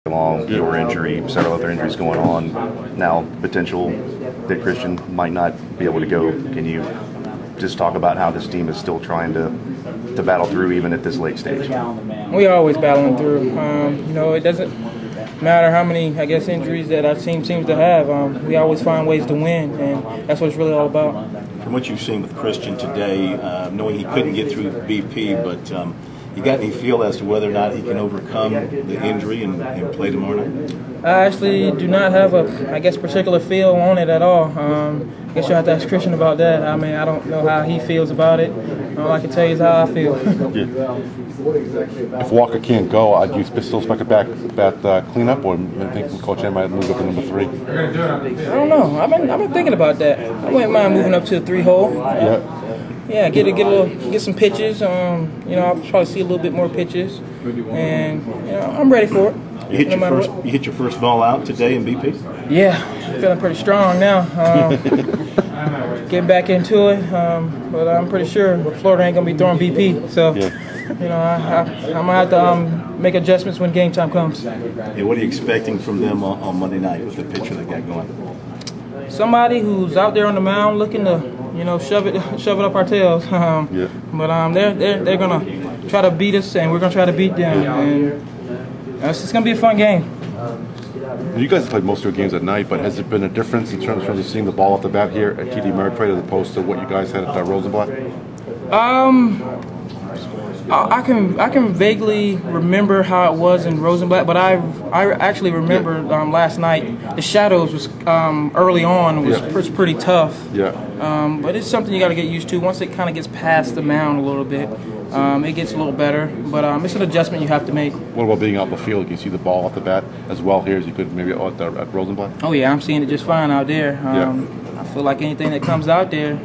Long, your injury, several other injuries going on. Now, potential that Christian might not be able to go. Can you just talk about how this team is still trying to battle through even at this late stage? We are always battling through. It doesn't matter how many, injuries that our team seems to have. We always find ways to win, and that's what it's really all about. From what you've seen with Christian today, knowing he couldn't get through BP, but you got any feel as to whether or not he can overcome the injury and play tomorrow night? I actually do not have a, particular feel on it at all. I guess you'll have to ask Christian about that. I mean, I don't know how he feels about it. All I can tell you is how I feel. If Walker can't go, do you still expect a back cleanup, or do you think Coach M might move up to number 3? I don't know. I've been thinking about that. I wouldn't mind moving up to the 3-hole. Yeah, get some pitches. I'll probably see a little bit more pitches, and I'm ready for it. You hit your first ball out today in BP? Yeah, feeling pretty strong now. Getting back into it, but I'm pretty sure Florida ain't gonna be throwing BP. So, I'm gonna have to make adjustments when game time comes. Hey, what are you expecting from them on Monday night with the pitcher they got going? Somebody who's out there on the mound looking to, shove it up our tails. But they're gonna try to beat us, and we're gonna try to beat them. And it's gonna be a fun game. You guys played most of your games at night, but has there been a difference in terms of seeing the ball off the bat here at TD Ameritrade as opposed to what you guys had at Rosenblatt? I can vaguely remember how it was in Rosenblatt, but I actually remember last night the shadows was early on was pretty tough. But it's something you got to get used to. Once it kind of gets past the mound a little bit, it gets a little better. But it's an adjustment you have to make. What about being out in the field? Can you see the ball off the bat as well here as you could maybe at Rosenblatt? Oh yeah, I'm seeing it just fine out there. I feel like anything that comes out there,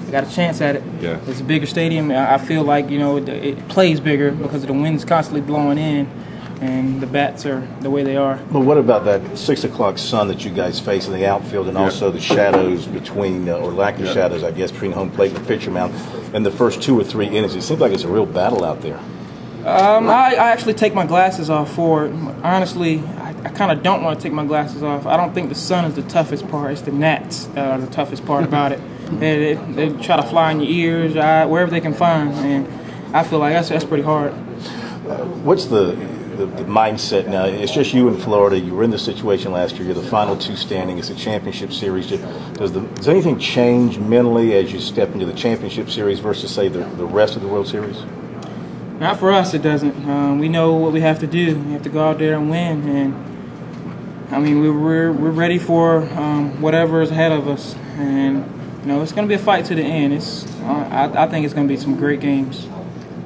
I got a chance at it. It's a bigger stadium. I feel like it plays bigger because the wind's constantly blowing in, and the bats are the way they are. But what about that 6 o'clock sun that you guys face in the outfield, and also the shadows between, or lack of shadows, I guess, between home plate and the pitcher mound, and the first 2 or 3 innings? It seems like it's a real battle out there. I actually take my glasses off for it. Honestly, I kind of don't want to take my glasses off. I don't think the sun is the toughest part. It's the gnats that are the toughest part about it. They try to fly in your ears, wherever they can find, and I feel like that's pretty hard. What's the mindset now? It's just you in Florida. You were in this situation last year. You're the final 2 standing. It's a championship series. Does anything change mentally as you step into the championship series versus, say, the rest of the World Series? Not for us, it doesn't. We know what we have to do. We have to go out there and win, and I mean we're ready for whatever is ahead of us, and it's going to be a fight to the end. I think it's going to be some great games.